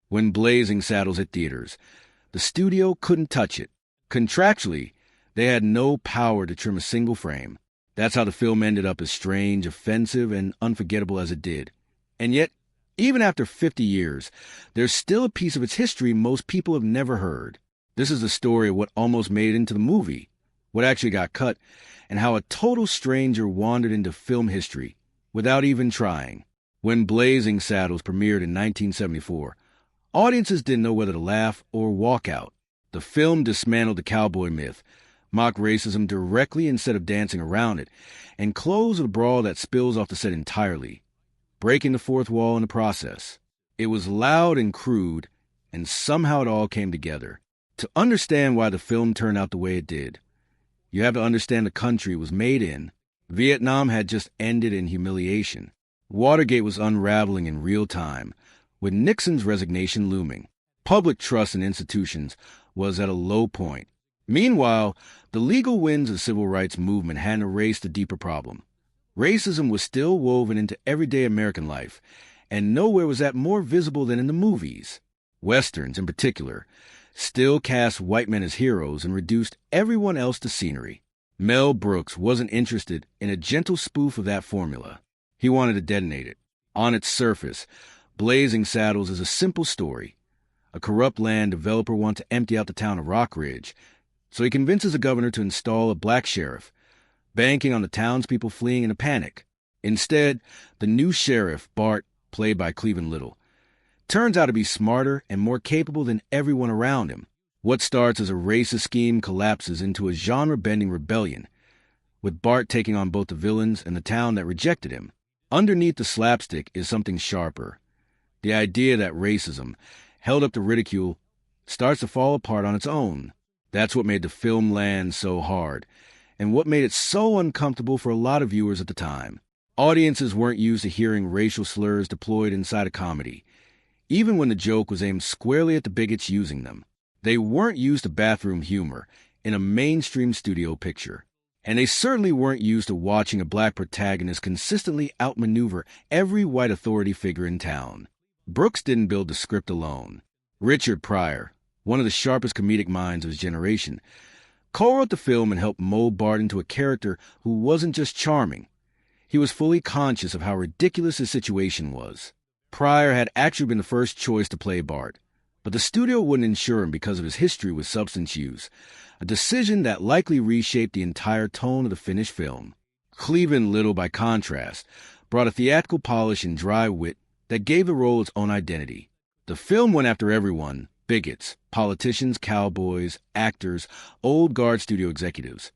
when Blazing Saddles hit theaters. The studio couldn't touch it. Contractually, they had no power to trim a single frame. That's how the film ended up as strange, offensive, and unforgettable as it did. And yet, even after 50 years, there's still a piece of its history most people have never heard. This is the story of what almost made it into the movie, what actually got cut, and how a total stranger wandered into film history without even trying. When Blazing Saddles premiered in 1974, audiences didn't know whether to laugh or walk out. The film dismantled the cowboy myth, mocked racism directly instead of dancing around it, and closed a brawl that spills off the set entirely, breaking the fourth wall in the process. It was loud and crude, and somehow it all came together. To understand why the film turned out the way it did, you have to understand the country it was made in. Vietnam had just ended in humiliation. Watergate was unraveling in real time, with Nixon's resignation looming. Public trust in institutions was at a low point. Meanwhile, the legal winds of the civil rights movement hadn't erased the deeper problem. Racism was still woven into everyday American life, and nowhere was that more visible than in the movies. Westerns, in particular, still cast white men as heroes and reduced everyone else to scenery. Mel Brooks wasn't interested in a gentle spoof of that formula. He wanted to detonate it. On its surface, Blazing Saddles is a simple story. A corrupt land developer wants to empty out the town of Rock Ridge, so he convinces the governor to install a black sheriff, banking on the townspeople fleeing in a panic. Instead, the new sheriff, Bart, played by Cleveland Little, turns out to be smarter and more capable than everyone around him. What starts as a racist scheme collapses into a genre-bending rebellion, with Bart taking on both the villains and the town that rejected him. Underneath the slapstick is something sharper. The idea that racism, held up to ridicule, starts to fall apart on its own. That's what made the film land so hard, and what made it so uncomfortable for a lot of viewers at the time. Audiences weren't used to hearing racial slurs deployed inside a comedy, even when the joke was aimed squarely at the bigots using them. They weren't used to bathroom humor in a mainstream studio picture. And they certainly weren't used to watching a black protagonist consistently outmaneuver every white authority figure in town. Brooks didn't build the script alone. Richard Pryor, one of the sharpest comedic minds of his generation, co-wrote the film and helped mold Bart into a character who wasn't just charming. He was fully conscious of how ridiculous his situation was. Pryor had actually been the first choice to play Bart, but the studio wouldn't insure him because of his history with substance use, a decision that likely reshaped the entire tone of the finished film. Cleveland Little, by contrast, brought a theatrical polish and dry wit that gave the role its own identity. The film went after everyone: bigots, politicians, cowboys, actors, old guard studio executives,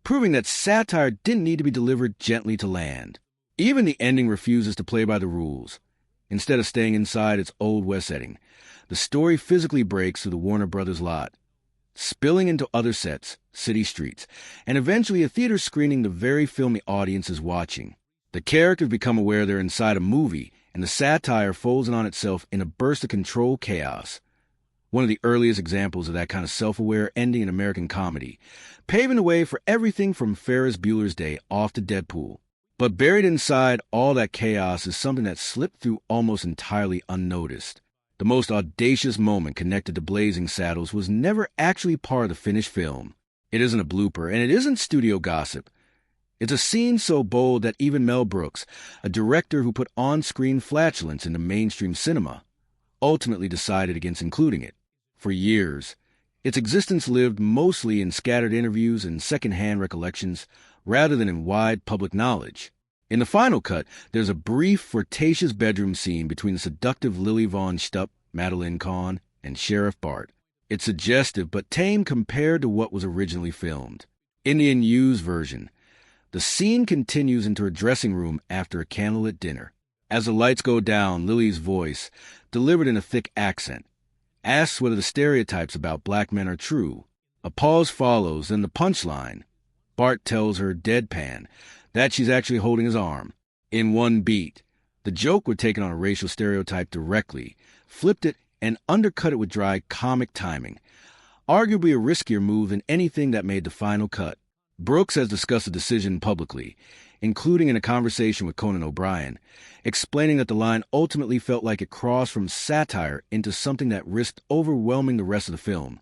proving that satire didn't need to be delivered gently to land. Even the ending refuses to play by the rules. Instead of staying inside its Old West setting, the story physically breaks through the Warner Brothers lot, spilling into other sets, city streets, and eventually a theater screening the very film the audience is watching. The characters become aware they're inside a movie, and the satire folds in on itself in a burst of controlled chaos. One of the earliest examples of that kind of self-aware ending in American comedy, paving the way for everything from Ferris Bueller's Day off to Deadpool. But buried inside all that chaos is something that slipped through almost entirely unnoticed. The most audacious moment connected to Blazing Saddles was never actually part of the finished film. It isn't a blooper, and it isn't studio gossip. It's a scene so bold that even Mel Brooks, a director who put on-screen flatulence into mainstream cinema, ultimately decided against including it. For years, its existence lived mostly in scattered interviews and second-hand recollections rather than in wide public knowledge. In the final cut, there's a brief, flirtatious bedroom scene between the seductive Lily Von Stupp, Madeline Kahn, and Sheriff Bart. It's suggestive but tame compared to what was originally filmed. In the unused version, the scene continues into her dressing room after a candlelit dinner. As the lights go down, Lily's voice, delivered in a thick accent, asks whether the stereotypes about black men are true. A pause follows, then the punchline. Bart tells her, deadpan, that she's actually holding his arm. In one beat, the joke would take on a racial stereotype directly, flipped it, and undercut it with dry comic timing, arguably a riskier move than anything that made the final cut. Brooks has discussed the decision publicly, including in a conversation with Conan O'Brien, explaining that the line ultimately felt like it crossed from satire into something that risked overwhelming the rest of the film.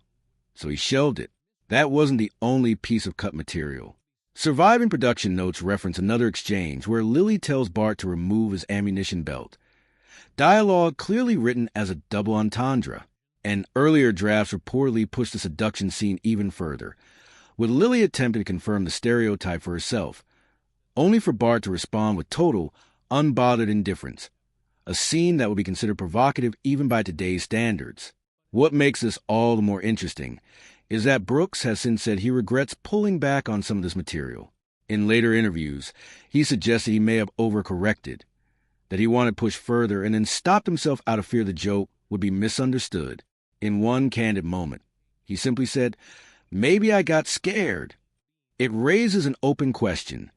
So he shelved it. That wasn't the only piece of cut material. Surviving production notes reference another exchange where Lily tells Bart to remove his ammunition belt. Dialogue clearly written as a double entendre, and earlier drafts reportedly pushed the seduction scene even further, with Lily attempting to confirm the stereotype for herself, only for Bart to respond with total, unbothered indifference, a scene that would be considered provocative even by today's standards. What makes this all the more interesting is that Brooks has since said he regrets pulling back on some of this material. In later interviews, he suggested he may have overcorrected, that he wanted to push further and then stopped himself out of fear the joke would be misunderstood. In one candid moment, he simply said, "Maybe I got scared." It raises an open question.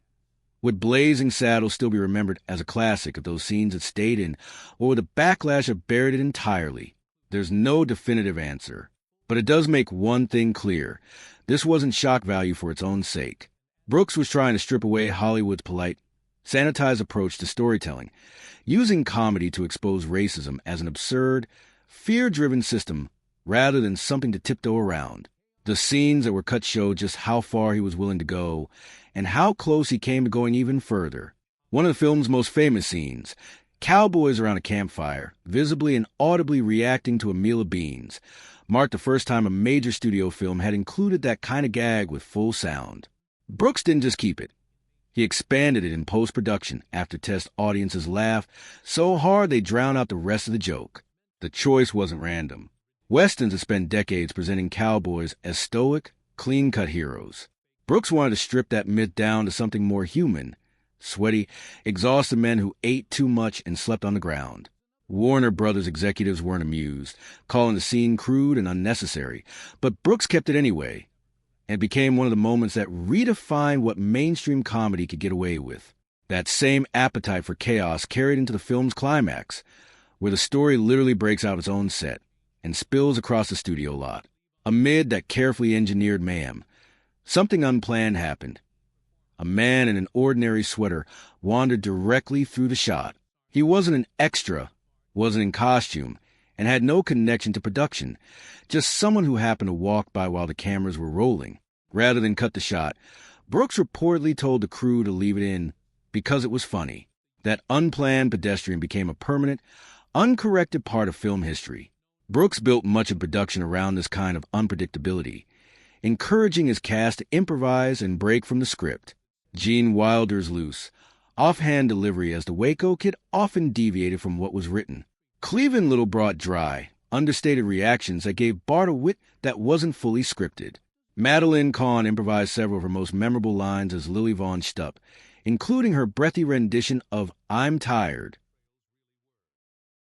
Would Blazing Saddles still be remembered as a classic if those scenes had stayed in, or would the backlash have buried it entirely? There's no definitive answer. But it does make one thing clear. This wasn't shock value for its own sake. Brooks was trying to strip away Hollywood's polite, sanitized approach to storytelling, using comedy to expose racism as an absurd, fear-driven system rather than something to tiptoe around. The scenes that were cut showed just how far he was willing to go and how close he came to going even further. One of the film's most famous scenes, cowboys around a campfire, visibly and audibly reacting to a meal of beans, marked the first time a major studio film had included that kind of gag with full sound. Brooks didn't just keep it. He expanded it in post-production after test audiences laughed so hard they drowned out the rest of the joke. The choice wasn't random. Westerns have spent decades presenting cowboys as stoic, clean-cut heroes. Brooks wanted to strip that myth down to something more human, sweaty, exhausted men who ate too much and slept on the ground. Warner Brothers executives weren't amused, calling the scene crude and unnecessary, but Brooks kept it anyway, and became one of the moments that redefined what mainstream comedy could get away with. That same appetite for chaos carried into the film's climax, where the story literally breaks out its own set and spills across the studio lot. Amid that carefully engineered mayhem, something unplanned happened. A man in an ordinary sweater wandered directly through the shot. He wasn't an extra, wasn't in costume, and had no connection to production, just someone who happened to walk by while the cameras were rolling. Rather than cut the shot, Brooks reportedly told the crew to leave it in because it was funny. That unplanned pedestrian became a permanent, uncorrected part of film history. Brooks built much of production around this kind of unpredictability, encouraging his cast to improvise and break from the script. Gene Wilder's loose, offhand delivery as the Waco Kid often deviated from what was written. Cleveland Little brought dry, understated reactions that gave Bart a wit that wasn't fully scripted. Madeline Kahn improvised several of her most memorable lines as Lily Von Stupp, including her breathy rendition of "I'm Tired."